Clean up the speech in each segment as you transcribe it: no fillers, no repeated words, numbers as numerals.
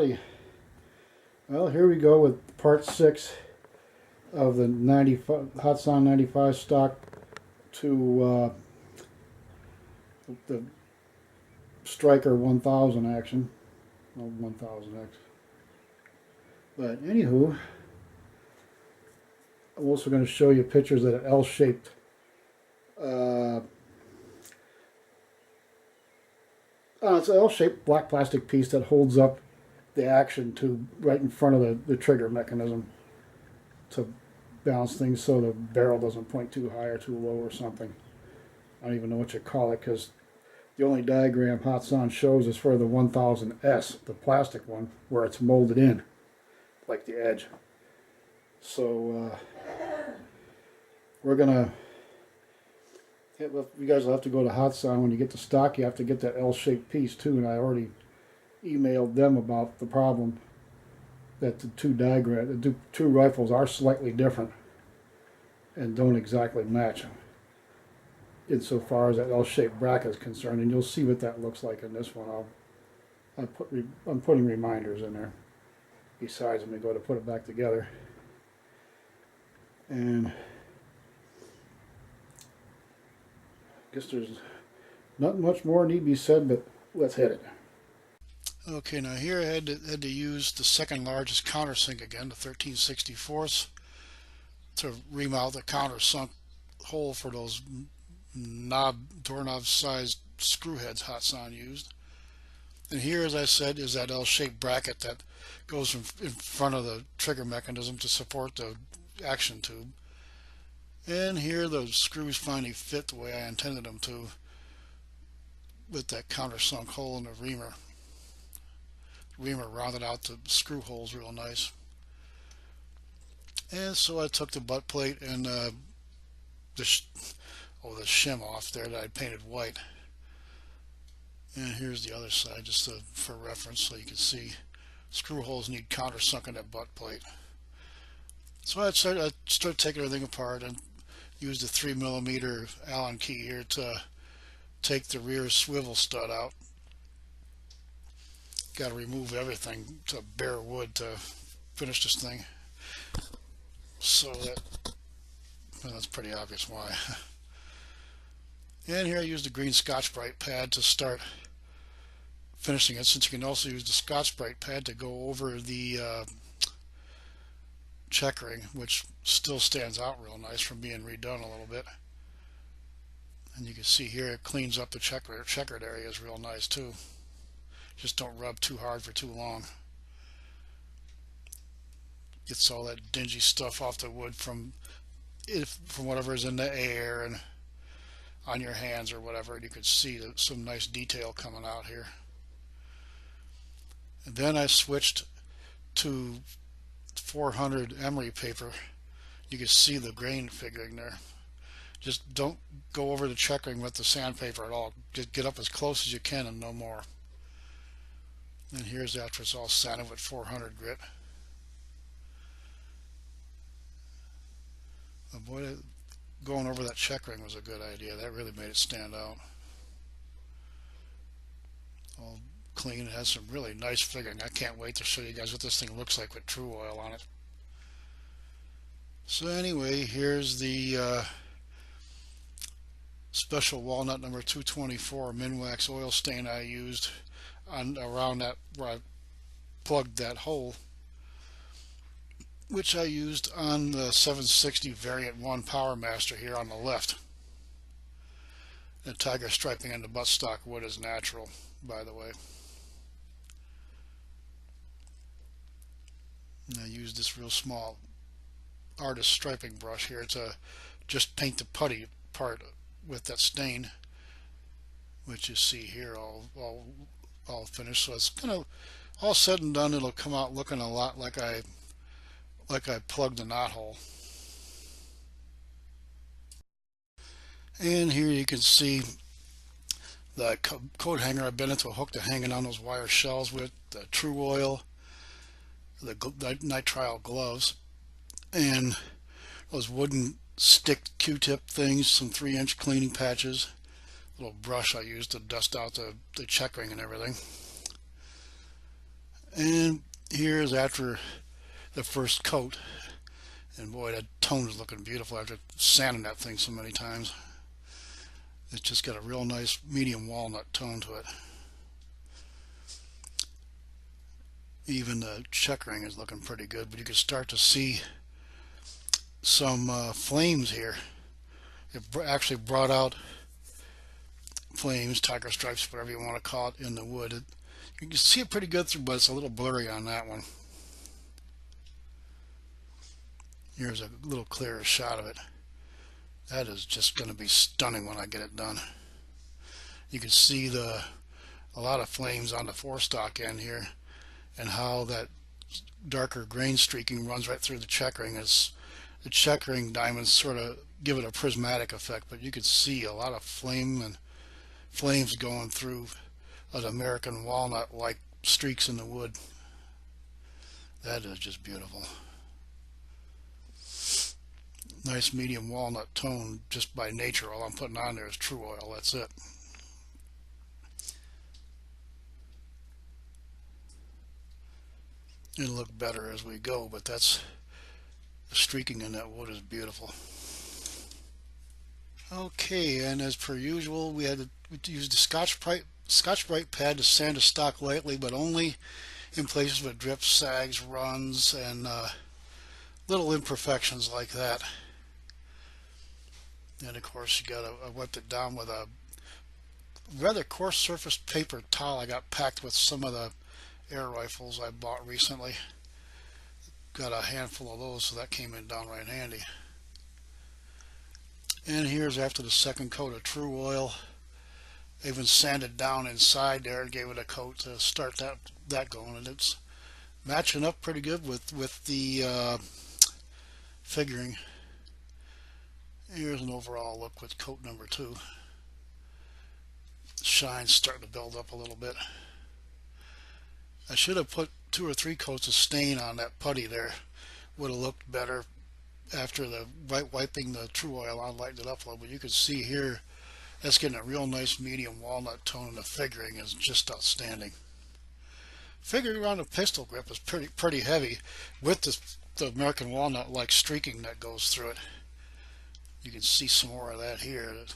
howdy. Well, here we go with part 6 of the 95 Hatsan 95 stock to the Striker 1000 action. Well, 1000X. But anywho, I'm also going to show you pictures of an L-shaped it's an L-shaped black plastic piece that holds up the action tube right in front of the trigger mechanism to balance things so the barrel doesn't point too high or too low or something. I don't even know what you call it, because the only diagram Hatsan shows is for the 1000S, the plastic one, where it's molded in, like the edge. So we're gonna, you guys will have to go to Hatsan when you get the stock. You have to get that L-shaped piece too, and I already emailed them about the problem that the two rifles are slightly different and don't exactly match insofar as that L-shaped bracket is concerned, and you'll see what that looks like in this one. I'm putting reminders in there besides when we go to put it back together. And I guess there's not much more need to be said, but let's hit it. Okay, now here I had to use the second largest countersink again, the 13/64, to remount the countersunk hole for those doorknob sized screw heads Hatsan used. And here, as I said, is that L-shaped bracket that goes in front of the trigger mechanism to support the action tube. And here the screws finally fit the way I intended them to, with that countersunk hole in the reamer. The reamer rounded out the screw holes real nice. And so I took the butt plate and the shim off there that I painted white. And here's the other side, just for reference, so you can see screw holes need countersunk in that butt plate. So I started taking everything apart and used a 3mm Allen key here to take the rear swivel stud out. Got to remove everything to bare wood to finish this thing. So that's pretty obvious why. And here I used a green Scotch-Brite pad to start finishing it, since you can also use the Scotch-Brite pad to go over the checkering, which still stands out real nice from being redone a little bit. And you can see here it cleans up the checkered areas real nice too. Just don't rub too hard for too long. Gets all that dingy stuff off the wood from whatever is in the air and on your hands or whatever, and you can see some nice detail coming out here. And then I switched to 400 emery paper. You can see the grain figuring there. Just don't go over the checkering with the sandpaper at all. Just get up as close as you can and no more. And here's after it's all sanded with 400 grit. Oh boy, going over that checkering was a good idea. That really made it stand out. All clean. It has some really nice figuring. I can't wait to show you guys what this thing looks like with true oil on it. So anyway, here's the special walnut number 224 Minwax oil stain I used around that where I plugged that hole, which I used on the 760 Variant 1 Power Master here on the left. The tiger striping in the buttstock wood is natural, by the way. And I used this real small artist striping brush here to just paint the putty part with that stain, which you see here all finished. So it's kind of all said and done. It'll come out looking a lot like I plugged the knot hole. And here you can see the coat hanger I've been into a hook to hanging on those wire shells with, the true oil, the nitrile gloves, and those wooden stick Q-tip things, some 3-inch cleaning patches, a little brush I used to dust out the checkering and everything. And here's after the first coat. And boy, that tone is looking beautiful after sanding that thing so many times. It's just got a real nice medium walnut tone to it. Even the checkering is looking pretty good, but you can start to see some flames here. It actually brought out flames, tiger stripes, whatever you want to call it, in the wood. You can see it pretty good through, but it's a little blurry on that one. Here's a little clearer shot of it. That is just going to be stunning when I get it done. You can see a lot of flames on the forestock end here, and how that darker grain streaking runs right through the checkering. As the checkering diamonds sort of give it a prismatic effect, but you can see a lot of flames going through an American walnut like streaks in the wood. That is just beautiful. Nice medium walnut tone just by nature. All I'm putting on there is true oil. That's it. It'll look better as we go, but the streaking in that wood is beautiful. Okay, and as per usual, we use the Scotch-Brite pad to sand the stock lightly, but only in places with drips, sags, runs, and little imperfections like that. And of course, I wiped it down with a rather coarse surface paper towel I got packed with some of the air rifles I bought recently. Got a handful of those, so that came in downright handy. And here's after the second coat of true oil. I even sanded down inside there and gave it a coat to start that going, and it's matching up pretty good with the figuring. Here's an overall look with coat number 2. Shine's starting to build up a little bit. I should have put 2 or 3 coats of stain on that putty there. Would have looked better after the wiping the true oil on, lightened it up a little. But you can see here, that's getting a real nice medium walnut tone, and the figuring is just outstanding. Figuring around the pistol grip is pretty heavy with the American walnut like streaking that goes through it. You can see some more of that here, the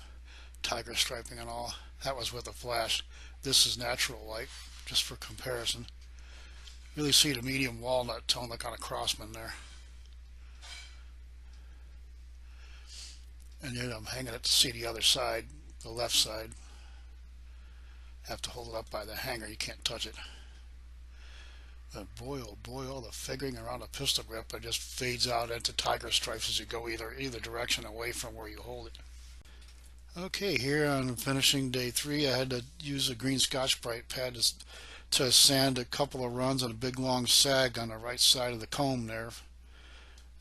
tiger striping and all. That was with a flash. This is natural light, just for comparison. Really see the medium walnut tone like on a Crossman there. And yet I'm hanging it to see the other side, the left side. Have to hold it up by the hanger, you can't touch it. But boy, oh boy, all the figuring around the pistol grip, it just fades out into tiger stripes as you go either direction away from where you hold it. Okay, here on finishing day 3, I had to use a green Scotch-Brite pad to sand a couple of runs and a big long sag on the right side of the comb there,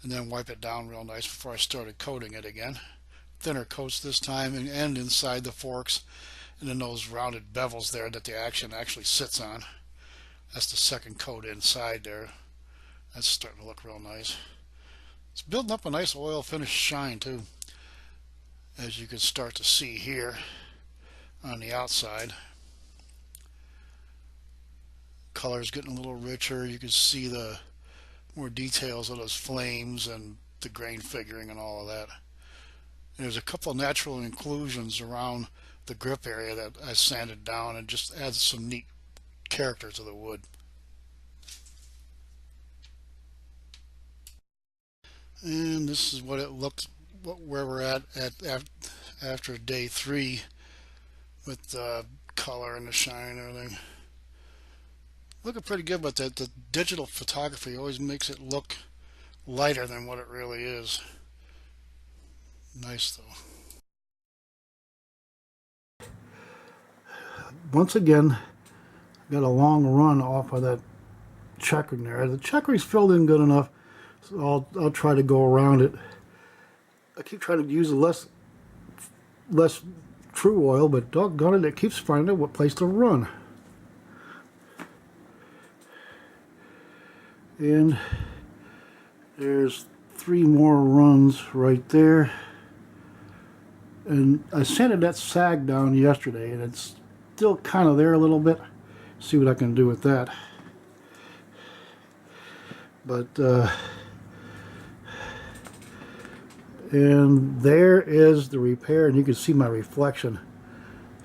and then wipe it down real nice before I started coating it again. Thinner coats this time, and inside the forks, and then those rounded bevels there that the action actually sits on. That's the second coat inside there. That's starting to look real nice. It's building up a nice oil finish shine too, as you can start to see here on the outside. Color's getting a little richer. You can see the more details of those flames and the grain figuring and all of that. And there's a couple of natural inclusions around the grip area that I sanded down and just adds some neat character to the wood. And this is what it looks, where we're at after day 3 with the color and the shine and everything. Looking pretty good, but the digital photography always makes it look lighter than what it really is. Nice though. Once again, got a long run off of that checkering there. The checkering's filled in good enough, so I'll try to go around it. I keep trying to use less true oil, but doggone it, it keeps finding what place to run. And there's 3 more runs right there. And I sanded that sag down yesterday, and it's still kind of there a little bit. See what I can do with that. But and there is the repair, and you can see my reflection.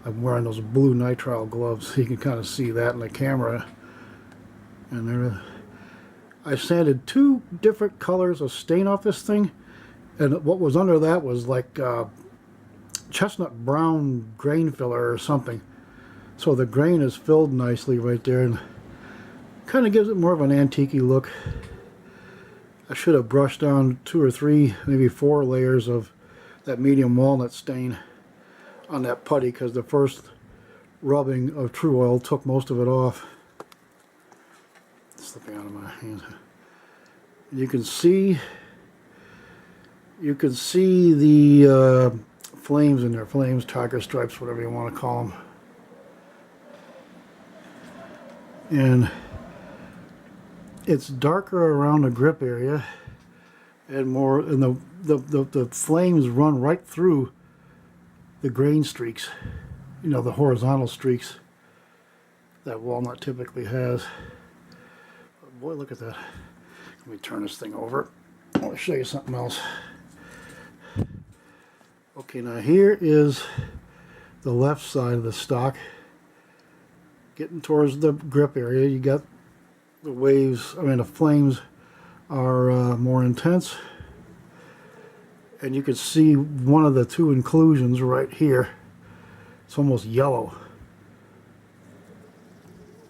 I'm wearing those blue nitrile gloves, so you can kind of see that in the camera. And there, I sanded 2 different colors of stain off this thing, and what was under that was like chestnut brown grain filler or something. So the grain is filled nicely right there, and kind of gives it more of an antique-y look. I should have brushed down 2 or 3, maybe 4 layers of that medium walnut stain on that putty, because the first rubbing of True Oil took most of it off. It's slipping out of my hands. You can see the flames in there, flames, tiger stripes, whatever you want to call them. And it's darker around the grip area, and more, and the flames run right through the grain streaks, you know, the horizontal streaks that walnut typically has. But boy, look at that. Let me turn this thing over. I want to show you something else. Okay, now here is the left side of the stock. Getting towards the grip area, you got the waves, I mean the flames are more intense, and you can see one of the 2 inclusions right here. It's almost yellow,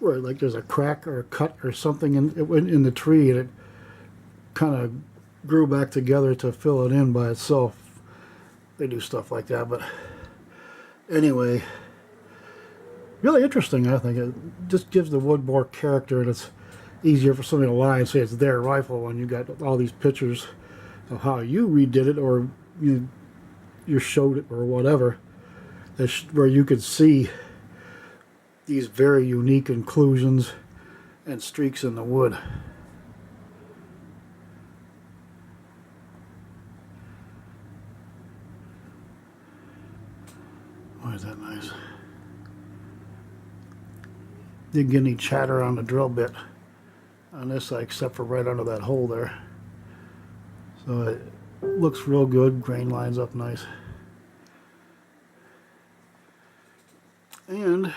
where like there's a crack or a cut or something in the tree, and it kind of grew back together to fill it in by itself. They do stuff like that, but anyway, really interesting. I think it just gives the wood more character, and it's easier for somebody to lie and say it's their rifle when you got all these pictures of how you redid it, or you showed it, or whatever, where you could see these very unique inclusions and streaks in the wood. Why is that nice? Didn't get any chatter on the drill bit on this side, except for right under that hole there. So it looks real good. Grain lines up nice. And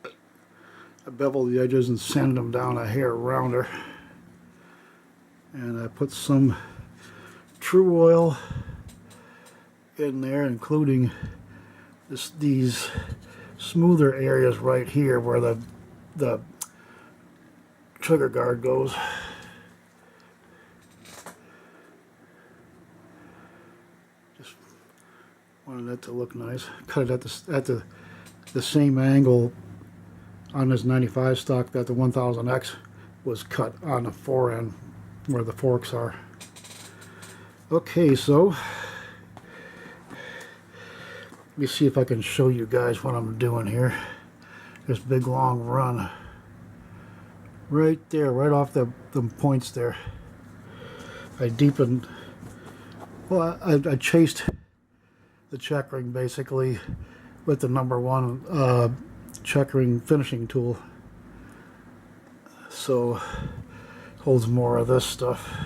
I beveled the edges and sanded them down a hair rounder. And I put some True Oil in there, including these smoother areas right here where the trigger guard goes. Just wanted that to look nice. Cut it at the same angle on this 95 stock that the 1000X was cut on the forend where the forks are. Okay, so let me see if I can show you guys what I'm doing here. This big long run right there, right off the points there. I deepened, well, I chased the checkering basically with the #1 checkering finishing tool, so it holds more of this stuff.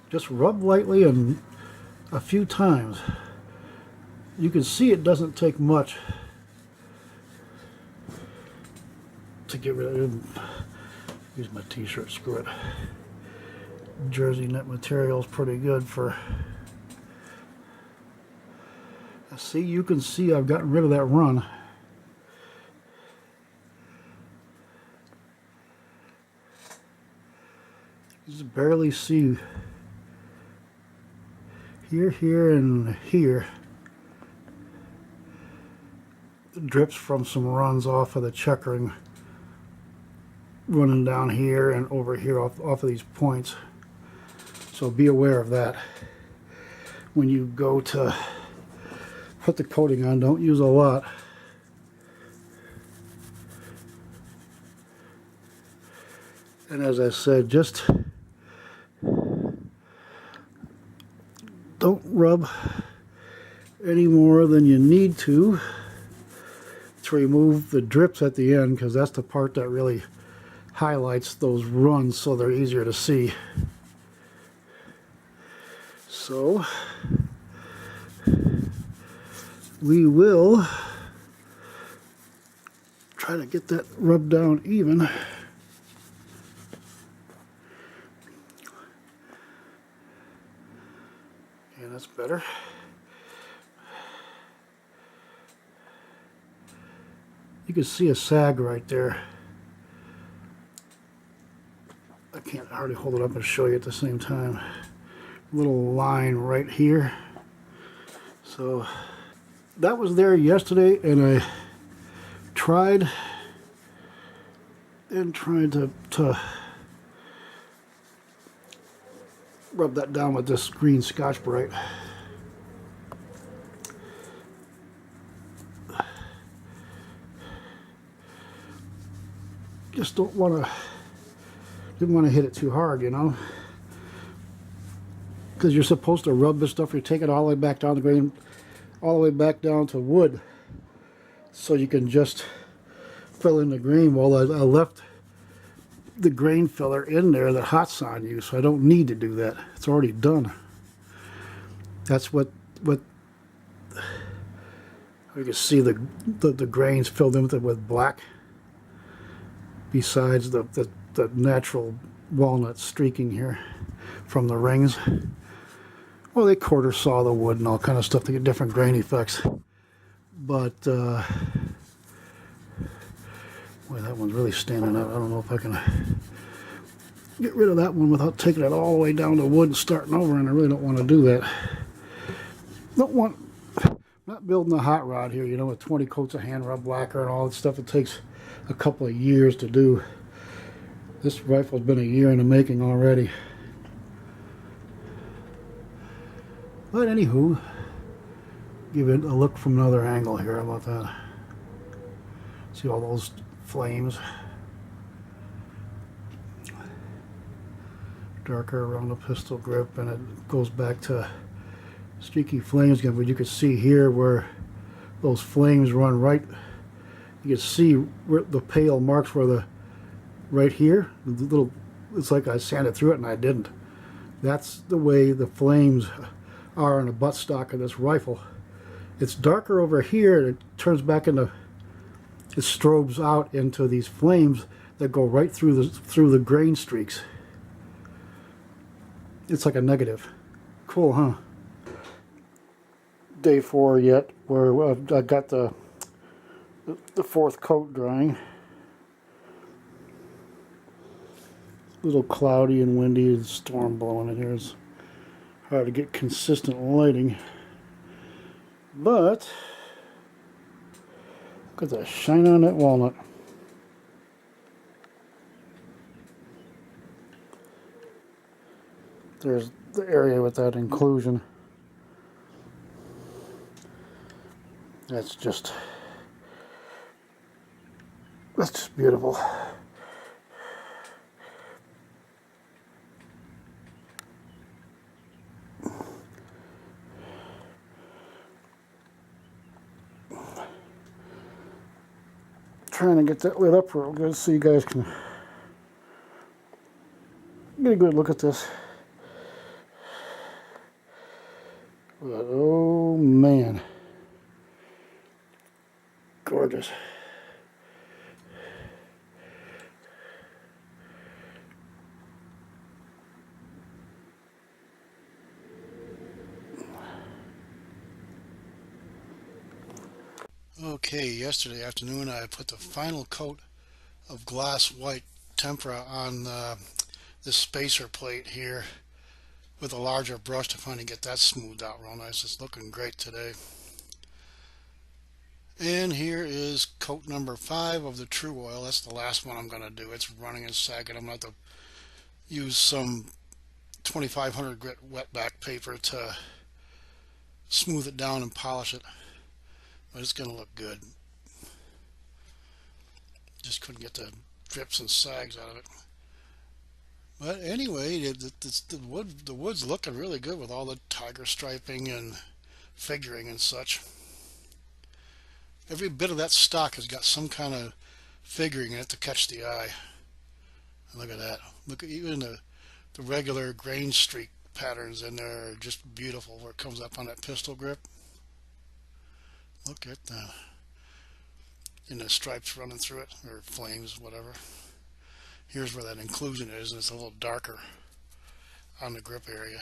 Just rub lightly and a few times. You can see it doesn't take much to get rid of it. Use my t-shirt, screw it. Jersey knit material is pretty good for. See, you can see I've gotten rid of that run. You just barely see here, and here. It drips from some runs off of the checkering, running down here and over here off of these points. So be aware of that. When you go to put the coating on, don't use a lot. And as I said, just don't rub any more than you need to to remove the drips at the end, because that's the part that really highlights those runs so they're easier to see. So we will try to get that rubbed down even. Yeah, that's better. You can see a sag right there. I can't hardly hold it up and show you at the same time. Little line right here. So that was there yesterday, and I tried to rub that down with this green Scotch Brite. Just didn't want to hit it too hard, you know, because you're supposed to rub this stuff. You take it all the way back down the grain, all the way back down to wood, so you can just fill in the grain. Well, I left the grain filler in there that Hatsan used, so I don't need to do that. It's already done. That's what you can see the grains filled in with black, besides the natural walnut streaking here from the rings. Well, they quarter saw the wood and all kind of stuff to get different grain effects. But boy, that one's really standing out. I don't know if I can get rid of that one without taking it all the way down to wood and starting over, and I really don't want to do that. Not building a hot rod here, you know, with 20 coats of hand rub lacquer and all that stuff. It takes a couple of years to do. This rifle's been a year in the making already. But anywho, give it a look from another angle here. How about that? See all those flames? Darker around the pistol grip, and it goes back to streaky flames again. But you can see here where those flames run right. You can see where the pale marks where right here, the little, it's like I sanded through it and I didn't. That's the way the flames are on the buttstock of this rifle. It's darker over here, and it turns back into, it strobes out into these flames that go right through the grain streaks. It's like a negative. Cool, huh? Day 4 yet, where I got the fourth coat drying. A little cloudy and windy, and storm blowing in here. It's hard to get consistent lighting. But look at that shine on that walnut. There's the area with that inclusion. That's just beautiful. Trying to get that lit up real good so you guys can get a good look at this. But oh man, gorgeous. Okay, yesterday afternoon I put the final coat of glass white tempera on this spacer plate here with a larger brush to finally get that smoothed out real nice. It's looking great today. And here is coat number 5 of the True Oil. That's the last one I'm going to do. It's running and sagging. I'm going to have to use some 2500 grit wetback paper to smooth it down and polish it. But it's going to look good. Just couldn't get the drips and sags out of it. But anyway, the wood's looking really good with all the tiger striping and figuring and such. Every bit of that stock has got some kind of figuring in it to catch the eye. And look at that. Look at even the regular grain streak patterns in there are just beautiful where it comes up on that pistol grip. Look at that. And the stripes running through it, or flames, whatever. Here's where that inclusion is, and it's a little darker on the grip area.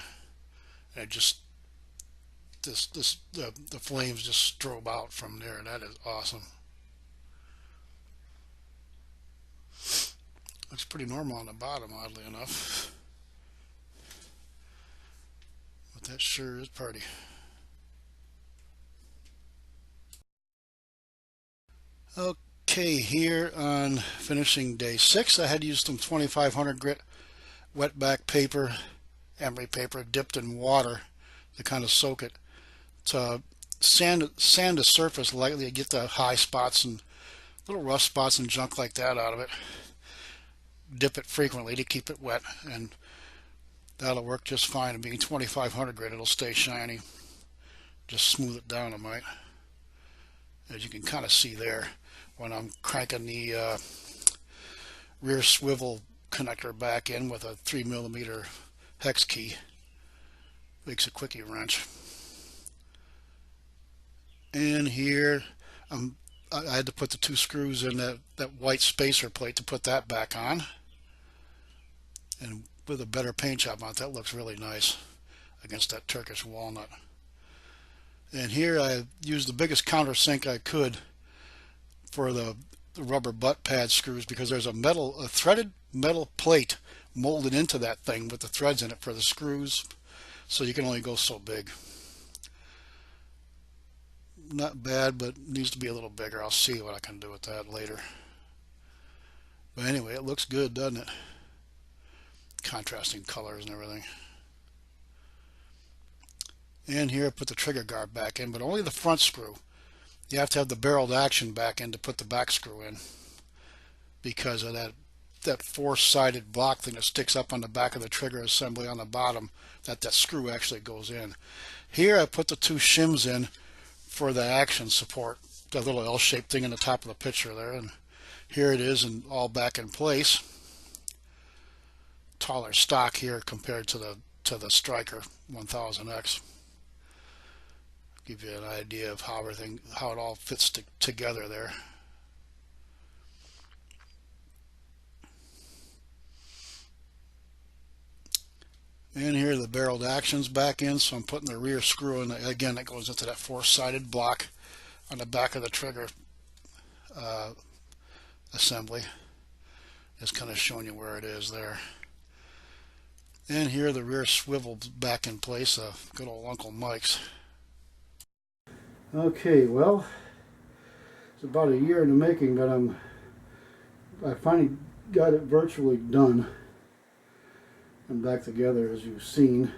And it just the flames just strobe out from there, and that is awesome. Looks pretty normal on the bottom, oddly enough. But that sure is pretty. Okay, here on finishing day 6, I had to use some 2500 grit wetback paper, emery paper, dipped in water to kind of soak it, to sand the surface lightly to get the high spots and little rust spots and junk like that out of it. Dip it frequently to keep it wet, and that'll work just fine. And being 2500 grit, it'll stay shiny. Just smooth it down a mite, as you can kind of see there when I'm cranking the rear swivel connector back in with a 3mm hex key. Makes a quickie wrench. And here I had to put the 2 screws in that white spacer plate to put that back on. And with a better paint job on it, that looks really nice against that Turkish walnut. And here I used the biggest countersink I could for the rubber butt pad screws, because there's a threaded metal plate molded into that thing with the threads in it for the screws, so you can only go so big. Not bad, but needs to be a little bigger. I'll see what I can do with that later. But anyway, it looks good, doesn't it? Contrasting colors and everything. And here I put the trigger guard back in, but only the front screw. You have to have the barreled action back in to put the back screw in, because of that 4-sided block thing that sticks up on the back of the trigger assembly on the bottom, that screw actually goes in. Here I put the 2 shims in for the action support, the little L-shaped thing in the top of the picture there, and here it is, and all back in place. Taller stock here compared to the Striker 1000X. Give you an idea of how it all fits together there. And here the barreled actions back in, so I'm putting the rear screw in. Again, that goes into that 4-sided block on the back of the trigger assembly. Just kind of showing you where it is there. And here the rear swivel back in place, good old Uncle Mike's. Okay, well, it's about a year in the making, but I finally got it virtually done and back together, as you've seen.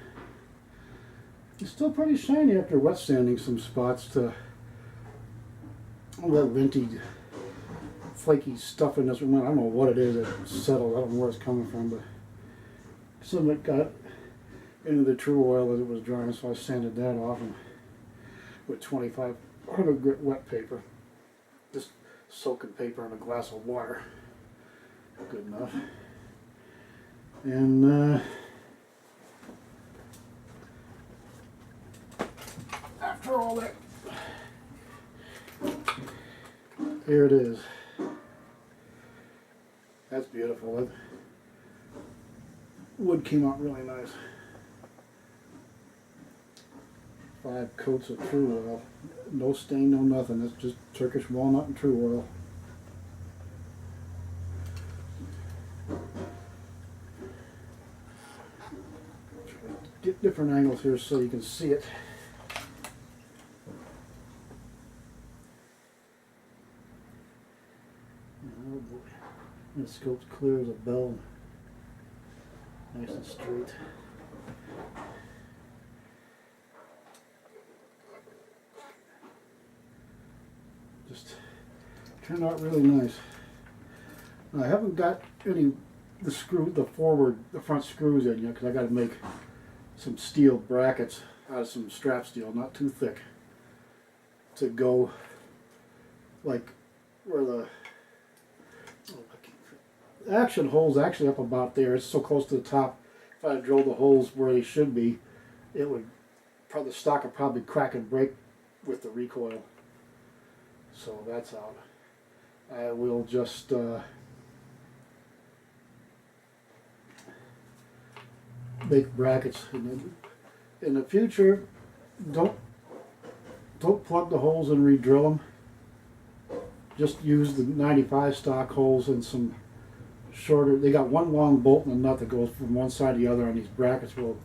It's still pretty shiny after wet sanding some spots to all that linty, flaky stuff in this one. I don't know what it is. It settled. I don't know where it's coming from, but some of it got into the true oil as it was drying, so I sanded that off and with 2500 grit wet paper, just soaking paper in a glass of water, good enough. And after all that, here it is. That's beautiful. That wood came out really nice. 5 coats of true oil. No stain, no nothing. It's just Turkish walnut and true oil. Get different angles here so you can see it. Oh boy. The scope's clear as a bell. Nice and straight. Just turned out really nice. I haven't got the front screws in yet, because I got to make some steel brackets out of some strap steel, not too thick, to go like where the action hole's actually up about there. It's so close to the top. If I drilled the holes where they should be, it would probably, the stock would probably crack and break with the recoil. So that's out. I will just make brackets. In the future, don't plug the holes and re-drill them. Just use the 95 stock holes and some shorter. They got one long bolt and a nut that goes from one side to the other on these brackets. Well,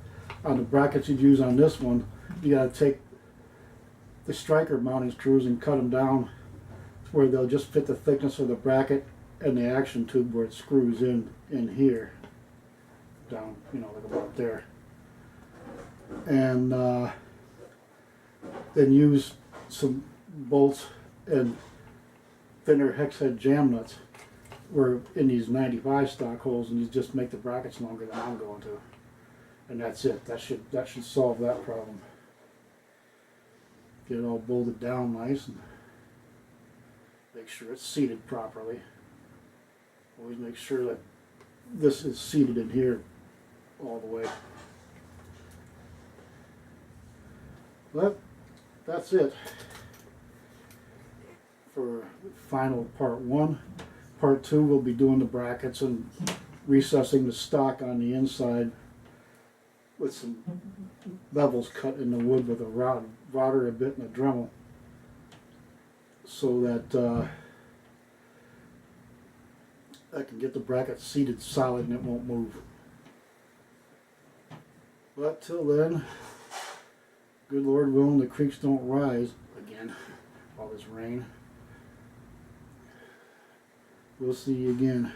on the brackets you'd use on this one, you got to take the striker mounting screws and cut them down to where they'll just fit the thickness of the bracket and the action tube where it screws in here, down, you know, like about there. And then use some bolts and thinner hex head jam nuts were in these 95 stock holes, and you just make the brackets longer than I'm going to, and that's it. That should solve that problem. Get it all bolted down nice and make sure it's seated properly. Always make sure that this is seated in here all the way. But that's it for final part 1. Part 2 we'll be doing the brackets and recessing the stock on the inside with some levels cut in the wood with a router, a bit, and a Dremel, so that I can get the bracket seated solid and it won't move. But till then, good Lord willing, the creeks don't rise again, all this rain. We'll see you again.